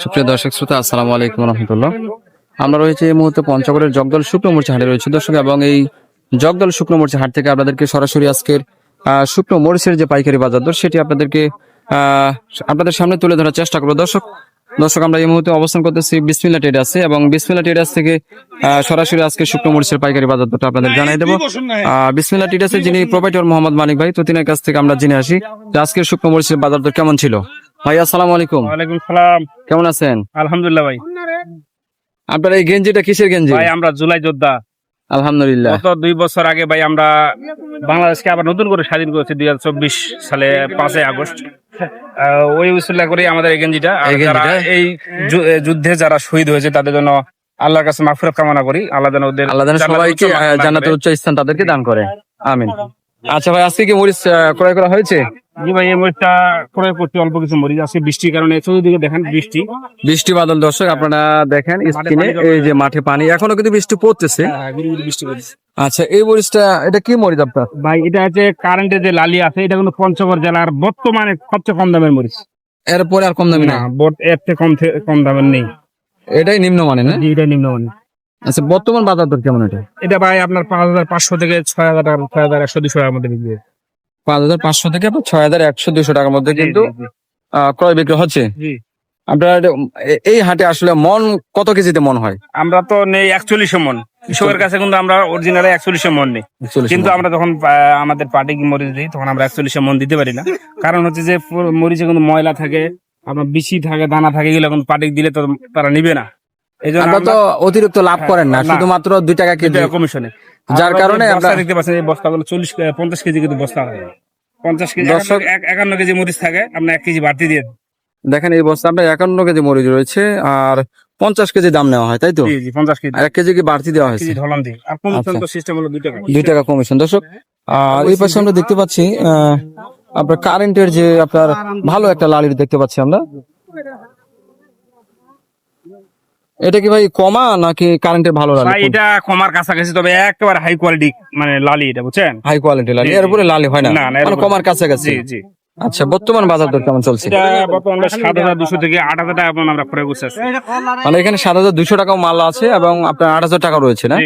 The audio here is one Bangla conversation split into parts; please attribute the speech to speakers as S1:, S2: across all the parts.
S1: সুপ্রিয় দর্শক শ্রোতা, আসসালামু আলাইকুম রহমতুল্লাহ। আমরা রয়েছে এই মুহূর্তে পঞ্চগড়ের জগদল শুকনো মরিচ হাটে রয়েছে দর্শক, এবং এই জগদল শুকনো মরিচ হাট থেকে আপনাদেরকে সরাসরি আজকের শুকনো মরিচের যে পাইকারি বাজার দর সেটি আপনাদেরকে আপনাদের সামনে তুলে ধরার চেষ্টা করবো। দর্শক আমরা এই মুহূর্তে অবস্থান করতেছি বিসমিল্লাহ ট্রেডার্সে, এবং বিসমিল্লাহ ট্রেডার্স থেকে সরাসরি আজকে শুকনো মরিচের পাইকারি বাজার দরটা আপনাদের জানাই দেবো। বিসমিল্লাহ ট্রেডার্সের যিনি প্রোপাইটর মোহাম্মদ মানিক ভাই, তো তিনার কাছ থেকে আমরা জেনে আসি যে আজকের শুকনো মরিচের বাজার দর কেমন ছিল। ভাই আসসালামু আলাইকুম।
S2: ওয়ালাইকুম সালাম।
S1: কেমন আছেন?
S2: আলহামদুলিল্লাহ ভাই।
S1: আপনার এই গেঞ্জিটা কিসের গেঞ্জি?
S2: ভাই আমরা জুলাই যোদ্ধা।
S1: আলহামদুলিল্লাহ।
S2: গত 2 বছর আগে ভাই আমরা বাংলাদেশকে আবার নতুন করে স্বাধীন করেছি 2024 সালে 5 আগস্ট। ওই উসিলা করে আমাদের এই গেঞ্জিটা। যারা এই যুদ্ধে যারা শহীদ হয়েছে তাদের জন্য আল্লাহর কাছে মাগফিরাত কামনা করি। আল্লাহ যেন
S1: সবাইকে জান্নাতের উচ্চ স্থান তাদেরকে দান করে, আমিন। আচ্ছা ভাই, আজকে কি মরিচ ক্রয় করা হয়েছে?
S2: জি ভাই, এই মরিচটা ক্রয় করতে অল্প কিছু মরিচ আছে, বৃষ্টির কারণে চতুর্দিকে দেখেন বৃষ্টি
S1: বাদল। দর্শক আপনারা দেখেন স্ক্রিনে এই যে মাঠে পানি, এখনো কিন্তু বৃষ্টি পড়তেছে।
S2: বৃষ্টি পড়ছে।
S1: আচ্ছা, এই মরিচটা এটা কি মরিচ আপনার?
S2: ভাই এটা হচ্ছে কারেন্টের যে লালি আছে, এটা কিন্তু পঞ্চগড় জেলার বর্তমানে সবচেয়ে কম দামের মরিচ।
S1: এরপরে আর কম দামি না?
S2: এর থেকে কম দামের নেই।
S1: এটাই নিম্নমানের না?
S2: এটা নিম্নমানের।
S1: আচ্ছা, বর্তমান বাজার দর কেমন এটা?
S2: এটা ভাই আপনার 5,500 থেকে 6,000 টাকা, 6,100 200 টাকার মধ্যে বিক্রি হয়।
S1: 5,500 থেকে 6,100 200 টাকার মধ্যে কিন্তু ক্রয় বিক্রি হচ্ছে। আপনার এই হাটে আসলে মন কত কেজিতে মন হয়?
S2: আমরা তো নেই 41 মন। কৃষকের কাছে কিন্তু আমরা অরিজিনালি 41 মন নেই, কিন্তু আমরা যখন আমাদের পার্টি মরিচ দিই তখন আমরা 41 মন দিতে পারি না। কারণ হচ্ছে যে মরিচে কিন্তু ময়লা থাকে, আপনার বিচি থাকে, দানা থাকে, এগুলো কিন্তু পার্টি দিলে তো তারা নিবে না। এই জন্য
S1: আমরা তো অতিরিক্ত লাভ করেন না, শুধুমাত্র 2 টাকা কেজি
S2: কমিশনে,
S1: যার কারণে
S2: আমরা দেখতে পাচ্ছেন এই বস্তাগুলো 50 কেজি কিন্তু বস্তা হয়। 50 কেজি 51 কেজি মরিচ থাকে, আমরা 1 কেজি বাড়তি দিয়ে
S1: দেখেন। এই বস্তা আপনার 51 কেজি মরিচ রয়েছে, আর 50 কেজি দাম নেওয়া হয়, তাই তো?
S2: 50 কেজি,
S1: 1 কেজি কি বাড়তি দেওয়া হয়েছে?
S2: ঢলান দিয়ে। আর কমিশন তো সিস্টেম হলো 2 টাকা,
S1: 2 টাকা কমিশন। দর্শক এই পাশে আমরা দেখতে পাচ্ছি আপনার কারেন্টের যে আপনার ভালো একটা লালির দেখতে পাচ্ছি আমরা। এটা কি ভাই কমা নাকি কারেন্টের ভালো লালি?
S2: ভাই এটা কমার কাছাকাছি, তবে একেবারে হাই কোয়ালিটি মানে লালি, এটা বুঝছেন?
S1: হাই কোয়ালিটি লালি, এর উপরে লালি হয় না, মানে কমার কাছাকাছি।
S2: জি জি।
S1: আচ্ছা, বর্তমান বাজার দর কেমন চলছে?
S2: এটা বর্তমানে 7,200 থেকে 8,000 টাকা পর্যন্ত আমরা ক্রয় করছি।
S1: মানে এখানে 7,200 টাকাও মাল আছে এবং আপনার 8,000 টাকা রয়েছে না?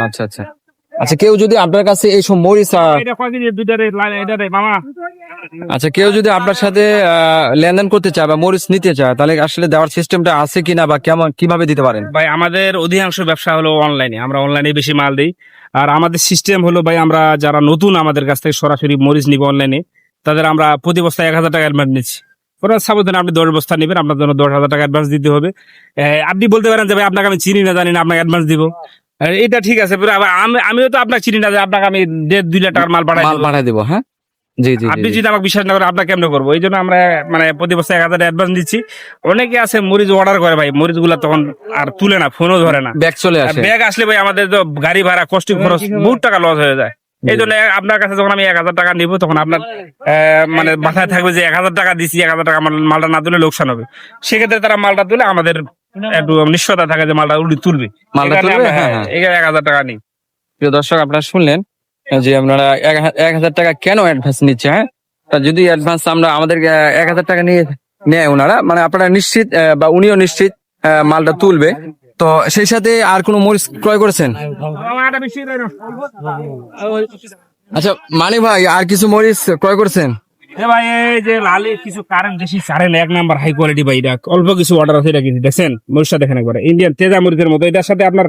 S1: আচ্ছা আচ্ছা আচ্ছা। কেউ যদি আপনার কাছে এই সব মরিচ আচ্ছা, কেউ যদি আপনার সাথে লেনদেন করতে চায় বা মরিচ নিতে চায়, তাহলে আসলে দেওয়ার সিস্টেমটা আছে কিনা বা কেমন, কিভাবে দিতে পারেন?
S2: ভাই আমাদের অধিকাংশ ব্যবসা হলো অনলাইনে, আমরা অনলাইনে বেশি মাল দিই। আর আমাদের সিস্টেম হলো ভাই, আমরা যারা নতুন আমাদের কাছ থেকে সরাসরি মরিচ নিব অনলাইনে, তাদের আমরা প্রতি বস্তায় 1,000 টাকা অ্যাডভান্স নিচ্ছি। সাপোজ আপনি 10 বস্তা নেবেন, আপনার জন্য 10,000 টাকা অ্যাডভান্স দিতে হবে। আপনি বলতে পারেন যে ভাই আপনাকে আমি চিনি না, জানি না, আপনাকে অ্যাডভান্স দিব। এটা ঠিক আছে, আমিও তো আপনাকে চিনি না যে আপনাকে আমি 1.5-2 লাখ টাকার মাল পাঠাই দিব। হ্যাঁ জি জি। আপনি যদি আমাকে বিশ্বাস না করেন, আপনাকে কেমনে করবো? এই জন্য আমরা মানে প্রতি বছর 1,000 অ্যাডভান্স দিচ্ছি। অনেকে আছে মরিচ অর্ডার করে ভাই, মরিচ গুলা তখন আর তুলে না, ফোনও ধরে না,
S1: ব্যাগ চলে আসে।
S2: ব্যাগ আসলে ভাই আমাদের তো গাড়ি ভাড়া, কষ্ট খরচ, বহুত টাকা লস হয়ে যায়। এই জন্য আপনার কাছে যখন আমি 1,000 টাকা নিবো, তখন আপনার মানে মাথায় থাকবে যে 1,000 টাকা দিচ্ছি, 1,000 টাকা মালটা না তুলে লোকসান হবে। সেক্ষেত্রে তারা মালটা তুলে, আমাদের একটু নিশ্চয়তা থাকে যে মালটা উল্টি তুলবে, মালটা তুলবে। হ্যাঁ, 1,000 টাকা নিই।
S1: প্রিয় দর্শক, আপনারা শুনলেন যে আপনারা 1,000 টাকা কেন অ্যাডভান্স নিচ্ছে। হ্যাঁ, যদি অ্যাডভান্স আমরা আমাদের 1,000 টাকা নিয়ে নেয় ওনারা, মানে আপনারা নিশ্চিত বা উনিও নিশ্চিত মালটা তুলবে। তো সেই সাথে আর কোনো মরিচ ক্রয় করেছেন? আচ্ছা মানিক ভাই, আর কিছু মরিচ ক্রয় করেছেন?
S2: ভাই এই যে লালি কিছু কারেন্ট বেশি ছাড়েন, 1 নাম্বার হাই কোয়ালিটি ভাই, এটা অল্প কিছু অর্ডার আছে। এটা কিন্তু দেখছেন মরিচটা দেখেন একবার, ইন্ডিয়ান তেজা মরিচের মতো। এটার সাথে আপনার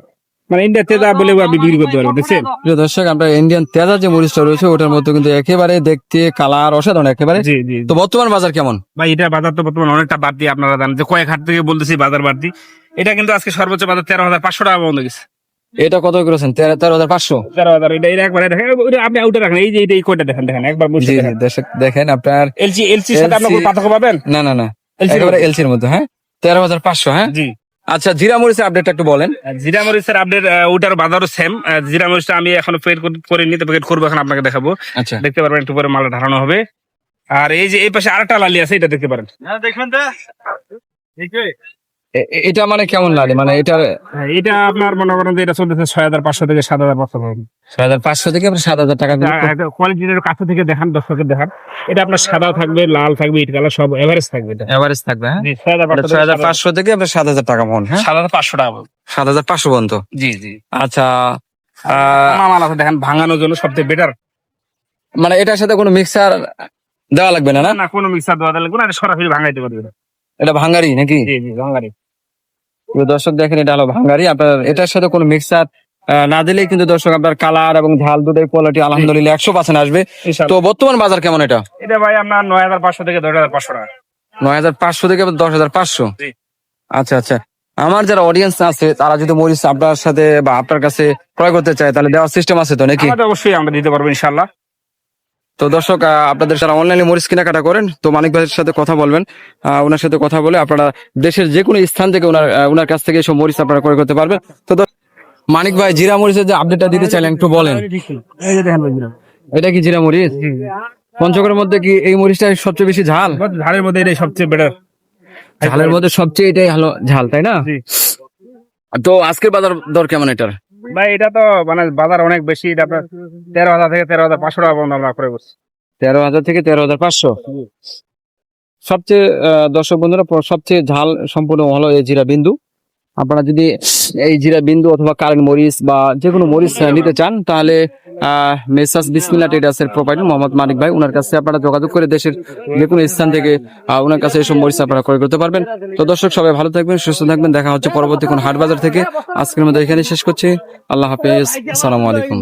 S2: মানে ইন্ডিয়ান তেজা বলে আপনি বিক্রি করতে পারবেন, দেখছেন?
S1: প্রিয় দর্শক, আমরা ইন্ডিয়ান তেজা যে মরিচটা রয়েছে ওটার মধ্যে কিন্তু একেবারে দেখতে কালার অসাধারণ একেবারে।
S2: জি জি।
S1: তো বর্তমান বাজার কেমন
S2: ভাই? এটা বাজার তো বর্তমানে অনেকটা বাড়তি, আপনারা জানেন যে কয়েক হাট থেকে বলতেছি বাজার বাড়তি। এটা কিন্তু আজকে সর্বোচ্চ বাজার 13,500 টাকা পর্যন্ত গেছে।
S1: এটা কত করেছেন? 13,500।
S2: 13,000। এটা একবারে দেখেন, আপনি আউটে রাখেন। এই যে এই কয়টা দেখেন, একবার
S1: দেখেন আপনার
S2: এলসির সাথে আপনি কোনো পার্থক্য পাবেন?
S1: না না না, একেবারে এলসির মধ্যে। হ্যাঁ, 13,500। হ্যাঁ জি। আচ্ছা, জিরা মরিচের আপডেটটা একটু বলেন।
S2: জিরা মরিচের আপডেট, ওটার বাজারও সেম। জিরা মরিচটা আমি এখন প্যাকেট করে নিতে প্যাকেট করবো, এখন আপনাকে দেখাবো।
S1: আচ্ছা,
S2: দেখতে পারবেন, একটু পরে মালটা ঢালানো হবে। আর এই যে এই পাশে আরেকটা লালি আছে, এটা দেখতে পারেন। দেখবেন তো
S1: এটা মানে কেমন লাগে, মানে এটা
S2: এটা আপনার মনে করেন যে এটা চলতেছে 6,500 থেকে 7,500 পাবেন।
S1: 6,500 থেকে আপনার 7,000 টাকা
S2: কোয়ালিটির কাছে থেকে দেখান, দর্শকের দেখান। এটা আপনার সাদা থাকবে, লাল থাকবে, ইট কালার সব এভারেজ থাকবে। এটা
S1: এভারেজ থাকবে। হ্যাঁ,
S2: জি, 6,500
S1: 6,500 থেকে আপনার 7,000 টাকা মন। হ্যাঁ,
S2: 7,500 টাকা পাবেন।
S1: 7,500 পর্যন্ত।
S2: জি জি।
S1: আচ্ছা,
S2: মাল আছে দেখেন, ভাঙানোর জন্য সবচেয়ে বেটার।
S1: মানে এটার সাথে কোনো মিক্সার দেওয়া লাগবে না? না,
S2: না কোনো মিক্সার দেওয়া লাগবে না, এটা সরাসরি ভাঙাইতে পারবে।
S1: এটা ভাঙ্গারি নাকি?
S2: জি জি, ভাঙারি।
S1: প্রিয় দর্শক দেখেন, এটা হলো ভাঙ্গারি। আপনার এটার সাথে কোনো মিক্সার না দিলেই কিন্তু দর্শক আপনার কালার এবং ঝাল দুধের কোয়ালিটি আলহামদুলিল্লাহ 100% আসবে। তো বর্তমান বাজার কেমন এটা?
S2: এটা ভাই আপনার 9,500 থেকে 10,500 টাকা।
S1: 9,500 থেকে 10,500।
S2: জি।
S1: আচ্ছা আচ্ছা, আমার যারা অডিয়েন্স আছে তারা যদি মরিচ আপনার সাথে বা আপনার কাছে ক্রয় করতে চায় তাহলে দেওয়ার সিস্টেম আছে তো নাকি?
S2: আমাদের অবশ্যই আমরা দিতে পারবো ইনশাআল্লাহ।
S1: তো দর্শক, আপনাদের যারা অনলাইনে মরিচ কেনাকাটা করেন তো মানিক ভাইয়ের সাথে কথা বলবেন। ওনার সাথে কথা বলে আপনারা দেশের যে কোনো স্থান থেকে ওনার কাছ থেকে এসব মরিচ আপনারা ক্রয় করতে পারবেন। তো মানিক ভাই, জিরা মরিচের যে আপডেটটা দিতে চাইলেন একটু বলেন।
S2: এই যে দেখেন ভাই, জিরা।
S1: এটা কি জিরা মরিচ? পঞ্চগড়ের মধ্যে কি এই মরিচটা সবচেয়ে বেশি ঝাল?
S2: ঝালের মধ্যে এটাই সবচেয়ে বেটার।
S1: ঝালের মধ্যে সবচেয়ে এটাই হলো ঝাল, তাই না?
S2: জি।
S1: তো আজকের বাজার দর কেমন এটার?
S2: ভাই এটা তো মানে বাজার অনেক বেশি, এটা আপনার 13,000 থেকে 13,500 টাকা পর্যন্ত আমরা করে বসছি।
S1: 13,000 থেকে 13,500। সবচেয়ে দর্শক বন্ধুরা, সবচেয়ে ঝাল সম্পূর্ণ হলো এই জিরা বিন্দু। আপনারা যদি এই জিরা বিন্দু অথবা কারেন্ট মরিচ বা যে কোনো মরিচ নিতে চান তাহলে মেসাস বিসমিল্লাহ ট্রেডার্সের প্রোপাইটার মোহাম্মদ মানিক ভাই, ওনার কাছে আপনারা যোগাযোগ করে দেশের যে কোনো স্থান থেকে ওনার কাছে এসব মরিচ আপনারা ক্রয় করতে পারবেন। তো দর্শক, সবাই ভালো থাকবেন, সুস্থ থাকবেন। দেখা হচ্ছে পরবর্তী কোন হাট বাজার থেকে। আজকের মধ্যে এখানে শেষ করছি। আল্লাহ হাফেজ, আসসালামু আলাইকুম।